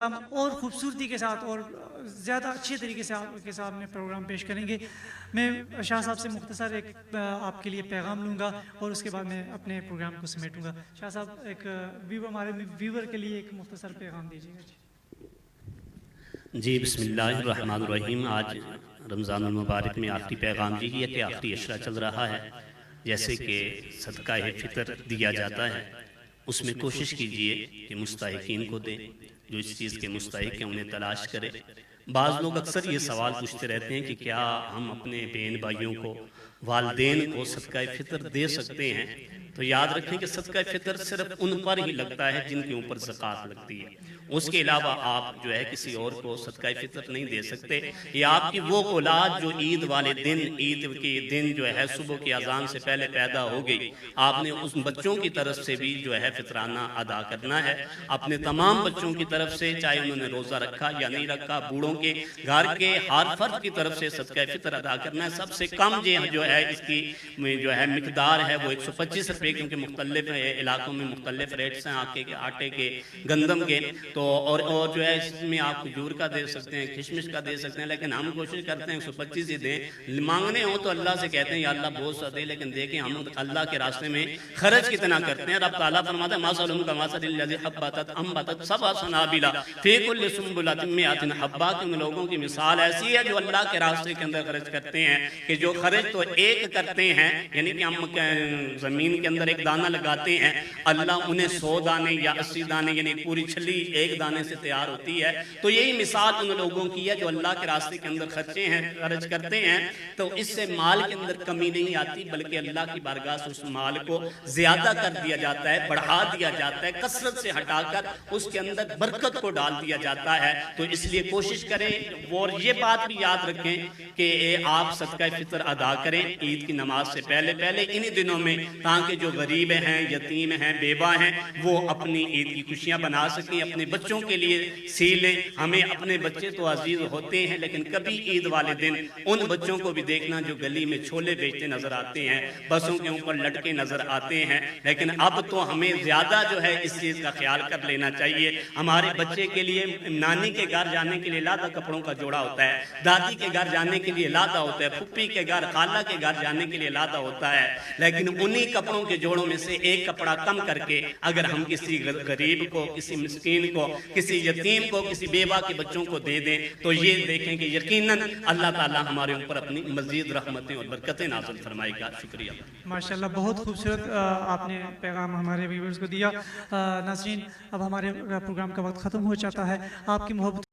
हम और ख़ूबसूरती के साथ और ज़्यादा अच्छे तरीके से आपके सामने प्रोग्राम पेश करेंगे। मैं शाह साहब से मुख्तसर एक आपके लिए पैगाम लूँगा और उसके बाद मैं अपने प्रोग्राम को समेटूँगा। शाह साहब एक हमारे व्यूवर के लिए एक मुख्तसर पैगाम दीजिएगा जी। जी बिस्मिल्लाहिर्रहमानिर्रहीम। आज रमज़ानुल मुबारक में आखिरी पैगाम यही है कि आखिरी अशरा चल रहा है। जैसे कि सदका फ़ितर दिया जाता है, उसमें कोशिश कीजिए कि मुस्तहिकीन को दें। जो इस चीज़ के मुस्तहिक हैं उन्हें तलाश करें। बाज़ लोग अक्सर ये सवाल पूछते रहते हैं कि क्या हम अपने बहन भाइयों को, वालिदैन को सदका फ़ितर दे सकते हैं? तो याद रखें कि सदका फ़ितर सिर्फ उन पर ही लगता है जिनके ऊपर ज़कात लगती है। उसके अलावा आप जो है किसी और को सदका फ़ितर नहीं दे सकते। ये आपकी वो औलाद जो ईद वाले दिन, ईद के दिन जो है सुबह की अजान से पहले पैदा हो गई, आपने उस बच्चों की तरफ से भी जो है फ़ितराना अदा करना है। अपने तमाम बच्चों की तरफ से, चाहे उन्होंने रोज़ा रखा या नहीं रखा, बूढ़ों के घर के हर फर्द की तरफ से सदका फ़ितर अदा करना है। सबसे कम जो है इसकी जो है मिकदार है वो 125 रुपये, क्योंकि मुख्तलिफ इलाकों में मुख्तलिफ रेट्स हैं आटे के, गंदम के। तो और जो है इसमें आप खजूर का दे सकते हैं, किशमिश का दे सकते हैं, लेकिन हम कोशिश करते हैं 125 ही दें। मांगने हो तो अल्लाह से कहते हैं या अल्लाह बहुत सा दे, लेकिन देखें हम अल्लाह के रास्ते में खर्च कितना करते हैं। रब ताला फरमाता है मासलुम का मासलिल्लज़ी हब्बतत अम्बतत सबअ सनाबिला फी कुल्लि सुंबुलतिन मिअतिन हब्बा। उन लोगों की मिसाल ऐसी है जो अल्लाह के रास्ते के अंदर खर्च करते हैं कि जो खर्च तो एक करते हैं, यानी कि हम जमीन के अंदर एक दाना लगाते हैं, अल्लाह उन्हें 100 दाने या 80 दाने यानी पूरी छली एक दाने से तैयार होती है। तो यही मिसाल उन लोगों की है जो अल्लाह के रास्ते के अंदर खर्चे हैं, खर्च करते हैं। तो इससे माल के अंदर कमी नहीं आती, बल्कि अल्लाह की बारगाह से उस माल को ज्यादा कर दिया जाता है, बढ़ा दिया जाता है, कसरत से हटाकर उसके अंदर बरकत को डाल दिया जाता है। तो इसलिए कोशिश करें और ये बात भी याद रखें कि आप सदका फ़ितर अदा करें ईद की नमाज से पहले पहले इन्हीं दिनों में, ताकि जो गरीब हैं, यतीम हैं, बेवा हैं, वो अपनी ईद की खुशियां बना सकें, अपने बच्चों के लिए सी लें। हमें अपने बच्चे तो अजीज होते हैं, लेकिन कभी ईद वाले दिन उन बच्चों को भी देखना जो गली में छोले बेचते नजर आते हैं, बसों के ऊपर लटके नजर आते हैं। लेकिन अब तो हमें ज्यादा जो है इस चीज का ख्याल कर लेना चाहिए। हमारे बच्चे के लिए नानी के घर जाने के लिए लादा कपड़ों का जोड़ा होता है, दादी के घर जाने के लिए लादा होता है, फुप्पी के घर, खाला के घर जाने के लिए लादा होता है। लेकिन उन्हीं कपड़ों के जोड़ों में से एक कपड़ा कम करके अगर हम किसी गरीब को, किसी मिस्कीन को, किसी यतीम को, किसी बेवा के बच्चों को दे दें, तो ये देखें कि यकीनन अल्लाह ताला हमारे ऊपर अपनी मज़ीद रहमतें और बरकतें नाज़िल फरमाएगा। शुक्रिया। माशाल्लाह, बहुत खूबसूरत आपने पैगाम हमारे व्यूअर्स को दिया। नाज़रीन, अब हमारे प्रोग्राम का वक्त ख़त्म हो जाता है। आपकी मोहब्बत